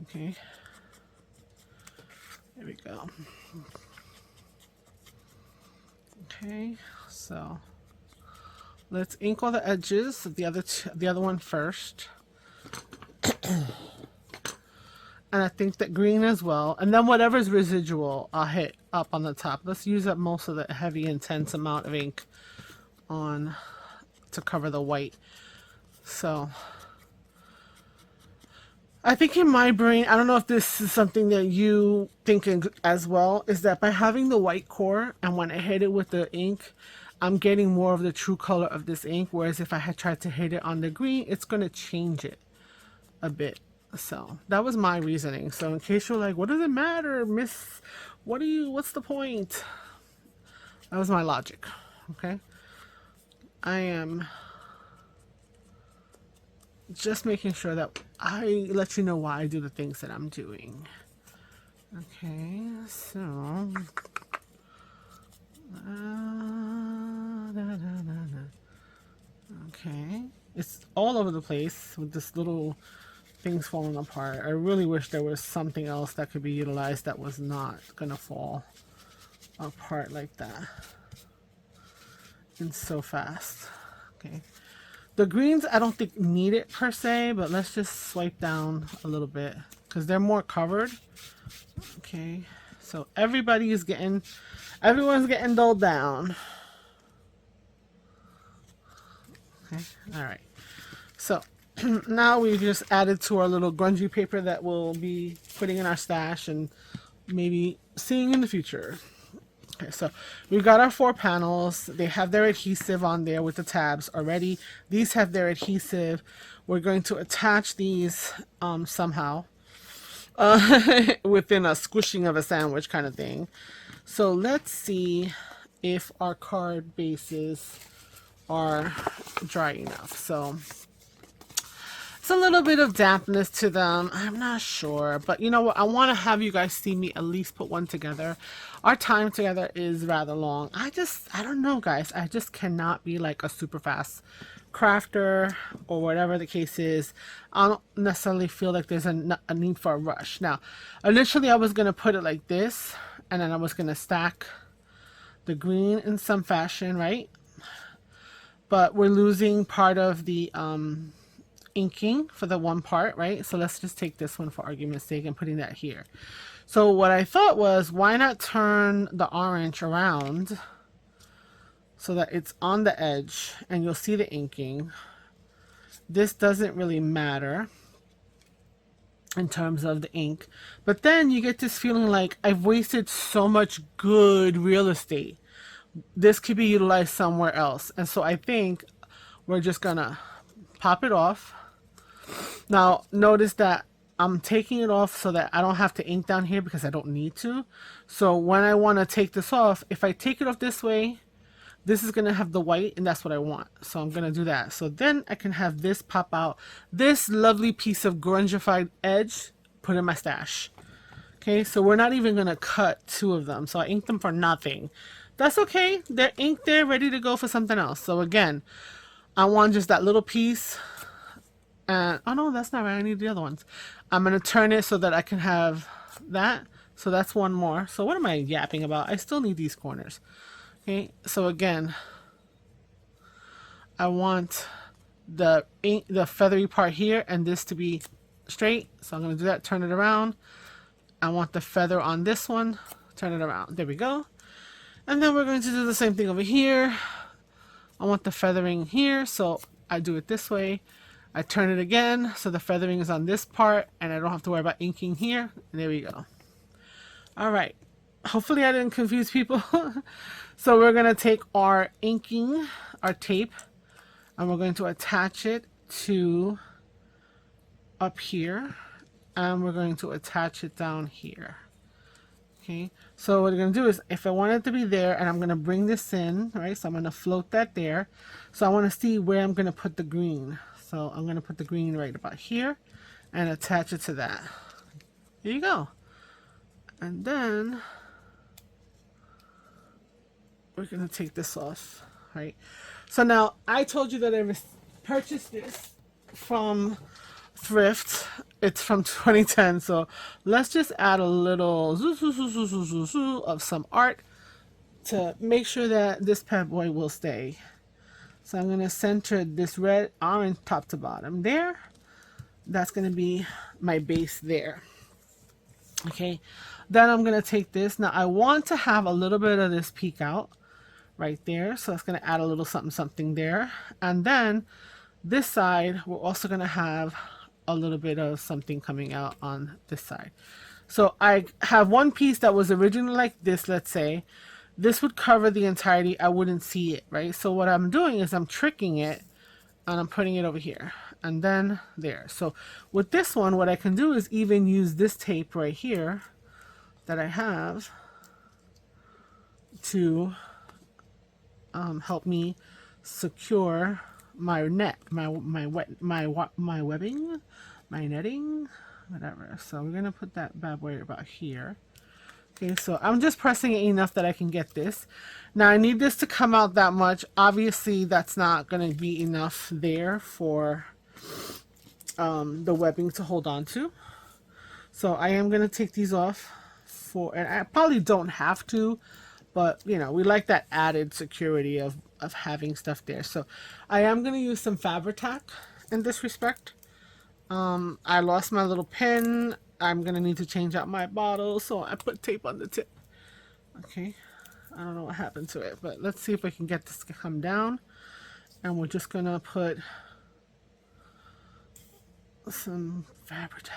Okay. There we go. Okay. So let's ink all the edges of the other one first. And I think that green as well. And then whatever's residual, I'll hit up on the top. Let's use up most of the heavy, intense amount of ink on to cover the white. So I think in my brain, I don't know if this is something that you think as well, is that by having the white core and when I hit it with the ink, I'm getting more of the true color of this ink. Whereas if I had tried to hit it on the green, it's going to change it a bit. So that was my reasoning. So in case you're like, what does it matter, miss? What's the point? That was my logic. Okay. I am just making sure that I let you know why I do the things that I'm doing. Okay, so okay, it's all over the place with this little things falling apart. I really wish there was something else that could be utilized that was not gonna fall apart like that and so fast. Okay, the greens I don't think need it per se, but let's just swipe down a little bit because they're more covered. Okay, so everyone's getting dulled down. Okay, all right, so now we've just added to our little grungy paper that we'll be putting in our stash and maybe seeing in the future. Okay, so we've got our 4 panels. They have their adhesive on there with the tabs already. These have their adhesive. We're going to attach these somehow within a squishing of a sandwich kind of thing. So let's see if our card bases are dry enough. So it's a little bit of dampness to them. I'm not sure, but you know what? I want to have you guys see me at least put one together. Our time together is rather long. I don't know, guys. I just cannot be like a super fast crafter or whatever the case is. I don't necessarily feel like there's a need for a rush. Now, initially I was going to put it like this, and then I was going to stack the green in some fashion, right? But we're losing part of the inking for the one part, right? So let's just take this one for argument's sake and putting that here. So what I thought was, why not turn the orange around so that it's on the edge and you'll see the inking. This doesn't really matter in terms of the ink, but then you get this feeling like I've wasted so much good real estate. This could be utilized somewhere else. And so I think we're just gonna pop it off. Now notice that I'm taking it off so that I don't have to ink down here because I don't need to. So when I want to take this off, if I take it off this way, this is going to have the white, and that's what I want. So I'm going to do that. So then I can have this pop out. This lovely piece of grungified edge, put in my stash. Okay, so we're not even going to cut 2 of them. So I inked them for nothing. That's okay. They're inked there, ready to go for something else. So again, I want just that little piece. And oh no, that's not right. I need the other ones. I'm going to turn it so that I can have that. So that's one more. So what am I yapping about? I still need these corners. Okay, so again, I want the feathery part here and this to be straight. So I'm going to do that, turn it around. I want the feather on this one, turn it around. There we go. And then we're going to do the same thing over here. I want the feathering here, so I do it this way. I turn it again, so the feathering is on this part, and I don't have to worry about inking here. And there we go. All right. Hopefully I didn't confuse people. So we're going to take our inking, our tape, and we're going to attach it to up here, and we're going to attach it down here. Okay, so what we're going to do is, if I want it to be there, and I'm going to bring this in, right, so I'm going to float that there. So I want to see where I'm going to put the green. So I'm going to put the green right about here and attach it to that. Here you go. And then we're going to take this off, right? So now I told you that I purchased this from thrift. It's from 2010. So let's just add a little of some art to make sure that this pet boy will stay. So I'm going to center this red orange top to bottom there. That's going to be my base there. Okay, then I'm going to take this. Now I want to have a little bit of this peek out right there. So it's going to add a little something something there. And then this side, we're also going to have a little bit of something coming out on this side. So I have one piece that was originally like this, let's say. This would cover the entirety. I wouldn't see it, right? So what I'm doing is I'm tricking it and I'm putting it over here and then there. So with this one, what I can do is even use this tape right here that I have to help me secure my net, my webbing, my netting, whatever. So we're gonna put that bad boy about here. Okay, so I'm just pressing it enough that I can get this. Now I need this to come out that much. Obviously that's not gonna be enough there for the webbing to hold on to. So I am gonna take these off and I probably don't have to, but you know, we like that added security of having stuff there. So I am going to use some Fabri-Tac in this respect. I lost my little pen. I'm going to need to change out my bottle, so I put tape on the tip. Okay, I don't know what happened to it, but let's see if we can get this to come down. And we're just going to put some Fabri-Tac.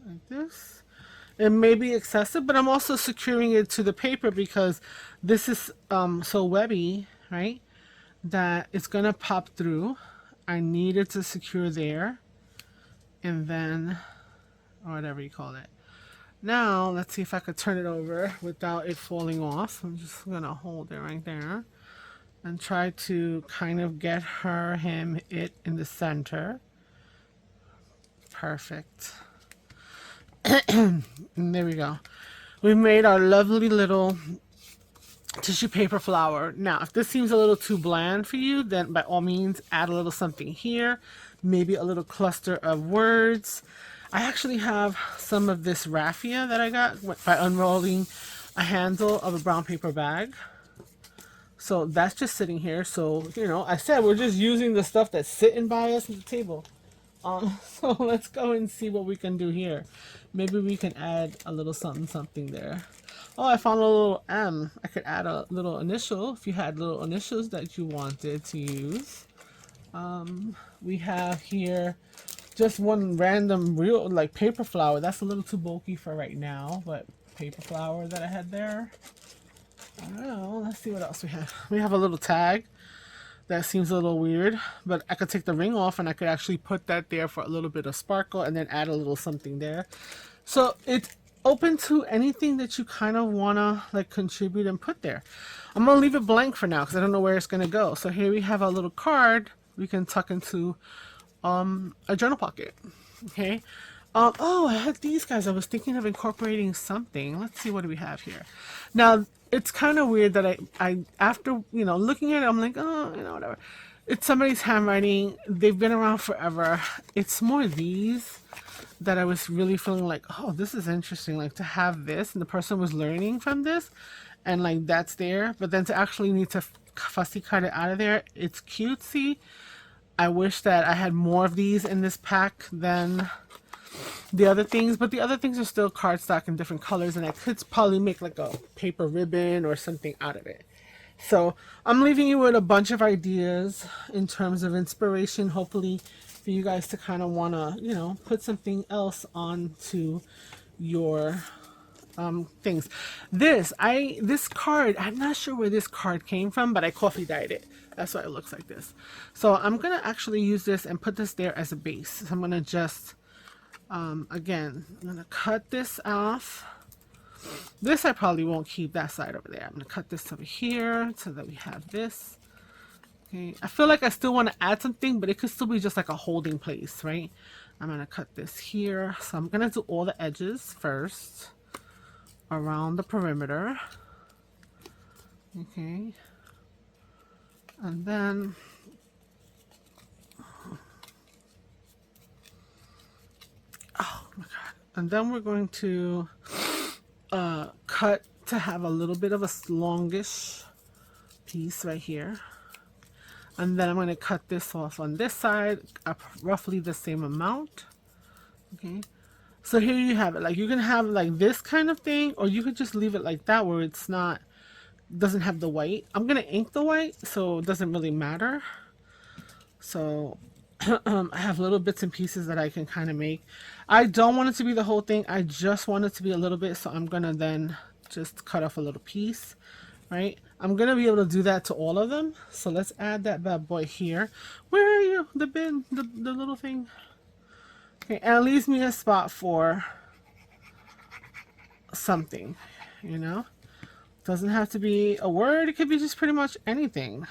Like this. It may be excessive, but I'm also securing it to the paper because this is so webby, right, that it's gonna pop through. I need it to secure there, and then, or whatever you call it. Now let's see if I could turn it over without it falling off. I'm just gonna hold it right there and try to kind of get her, him, it in the center. Perfect. And there we go. We made our lovely little tissue paper flower. Now, if this seems a little too bland for you, then by all means add a little something here. Maybe a little cluster of words. I actually have some of this raffia that I got by unrolling a handle of a brown paper bag. So that's just sitting here. So, you know, I said we're just using the stuff that's sitting by us at the table. So let's go and see what we can do here. Maybe we can add a little something something there. Oh, I found a little M. I could add a little initial if you had little initials that you wanted to use. We have here just one random real like paper flower. That's a little too bulky for right now, but paper flower that I had there. I don't know. Let's see what else we have. We have a little tag. That seems a little weird, but I could take the ring off and I could actually put that there for a little bit of sparkle and then add a little something there. So it's open to anything that you kind of want to like contribute and put there. I'm going to leave it blank for now because I don't know where it's going to go. So here we have a little card we can tuck into a journal pocket. Okay. Oh, I had these guys. I was thinking of incorporating something. Let's see, what do we have here? Now, it's kind of weird that I after, you know, looking at it, I'm like, oh, you know, whatever. It's somebody's handwriting. They've been around forever. It's more these that I was really feeling like, oh, this is interesting. Like to have this and the person was learning from this and like that's there. But then to actually need to fussy cut it out of there, it's cutesy. I wish that I had more of these in this pack than the other things, but the other things are still cardstock in different colors, and I could probably make like a paper ribbon or something out of it. So I'm leaving you with a bunch of ideas in terms of inspiration, hopefully for you guys to kind of want to, you know, put something else onto your things. This card, I'm not sure where this card came from, but I coffee dyed it. That's why it looks like this. So I'm gonna actually use this and put this there as a base. So I'm gonna just again, I'm going to cut this off. This I probably won't keep that side over there. I'm going to cut this over here so that we have this. Okay, I feel like I still want to add something, but it could still be just like a holding place, right? I'm going to cut this here. So I'm going to do all the edges first around the perimeter. Okay. And then oh my god. And then we're going to cut to have a little bit of a longish piece right here. And then I'm going to cut this off on this side, roughly the same amount. Okay. So here you have it. Like you can have like this kind of thing, or you could just leave it like that where it's not, doesn't have the white. I'm going to ink the white, so it doesn't really matter. So I have little bits and pieces that I can kind of make. I don't want it to be the whole thing. I just want it to be a little bit. So I'm going to then just cut off a little piece, right? I'm going to be able to do that to all of them. So let's add that bad boy here. Where are you? The bin, the little thing. Okay, and it leaves me a spot for something, you know? Doesn't have to be a word. It could be just pretty much anything,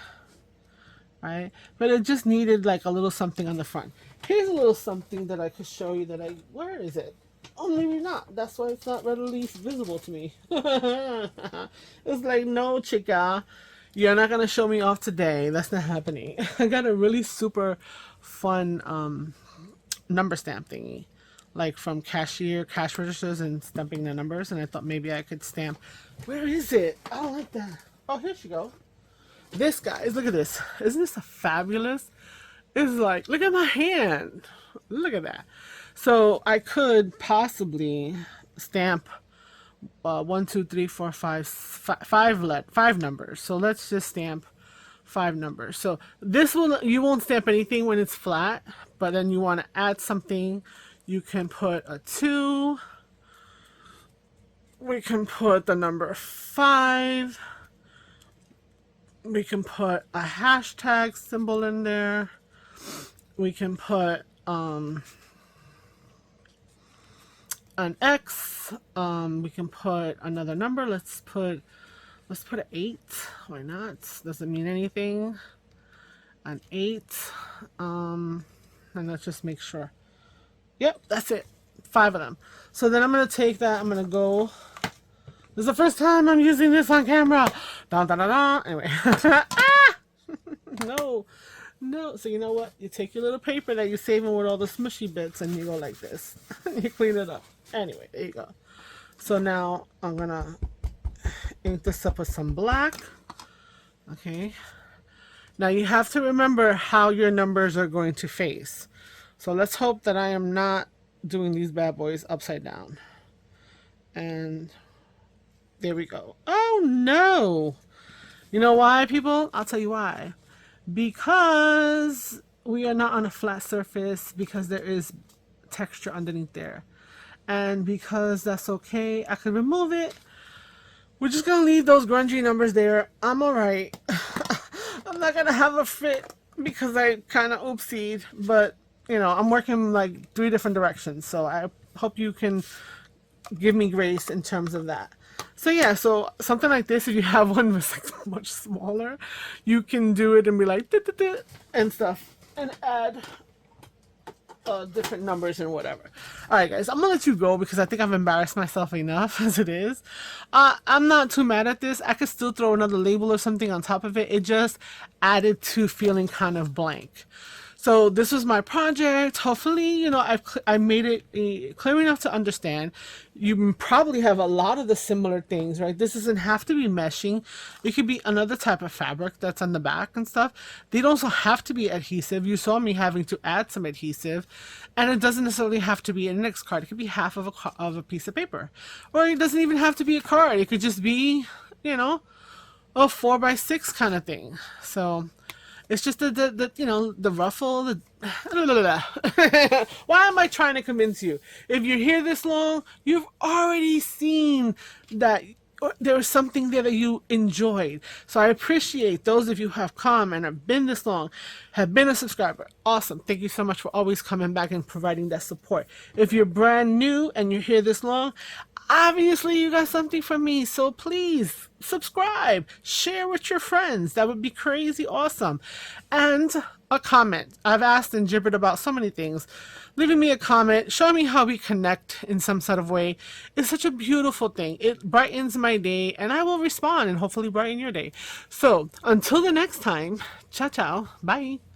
right? But it just needed like a little something on the front. Here's a little something that I could show you that where is it? Oh, maybe not. That's why it's not readily visible to me. It's like, no, chica, you're not going to show me off today. That's not happening. I got a really super fun number stamp thingy, like from cash registers and stamping the numbers. And I thought maybe I could stamp. Where is it? I don't like that. Oh, here she go. This, guys, look at this. Isn't this a fabulous? It's like, look at my hand. Look at that. So I could possibly stamp 1, 2, 3, 4, 5, 5 numbers. So let's just stamp 5 numbers. So this will, you won't stamp anything when it's flat, but then you want to add something. You can put a 2. We can put the number 5. We can put a hashtag symbol in there. We can put an X. We can put another number. Let's put an 8. Why not? Doesn't mean anything. An 8. And let's just make sure. Yep, that's it. 5 of them. So then I'm gonna take that. I'm gonna go. This is the first time I'm using this on camera. Dun, dun, dun, dun. Anyway. Ah! No. So you know what? You take your little paper that you're saving with all the smushy bits and you go like this. You clean it up. Anyway, there you go. So now I'm going to ink this up with some black. Okay. Now you have to remember how your numbers are going to face. So let's hope that I am not doing these bad boys upside down. And there we go. Oh no! You know why, people? I'll tell you why. Because we are not on a flat surface, because there is texture underneath there. And because that's okay, I can remove it. We're just going to leave those grungy numbers there. I'm alright. I'm not going to have a fit because I kind of oopsied. But, you know, I'm working like 3 different directions. So I hope you can give me grace in terms of that. So yeah, so something like this, if you have one that's like much smaller, you can do it and be like, and stuff, and add different numbers and whatever. Alright guys, I'm gonna let you go because I think I've embarrassed myself enough as it is. I'm not too mad at this. I could still throw another label or something on top of it. It just added to feeling kind of blank. So this was my project. Hopefully, you know, I made it clear enough to understand. You probably have a lot of the similar things, right? This doesn't have to be meshing. It could be another type of fabric that's on the back and stuff. They don't also have to be adhesive. You saw me having to add some adhesive, and it doesn't necessarily have to be an index card. It could be half of a piece of paper, or it doesn't even have to be a card. It could just be, you know, a 4x6 kind of thing. So it's just the you know, the ruffle, Why am I trying to convince you? If you're here this long, you've already seen that there was something there that you enjoyed. So I appreciate those of you who have come and have been this long, have been a subscriber. Awesome. Thank you so much for always coming back and providing that support. If you're brand new and you're here this long, Obviously, you got something from me, so please subscribe, share with your friends. That would be crazy awesome. And a comment. I've asked and gibbered about so many things. Leaving me a comment, showing me how we connect in some sort of way is such a beautiful thing. It brightens my day, and I will respond and hopefully brighten your day. So, until the next time, ciao ciao, bye.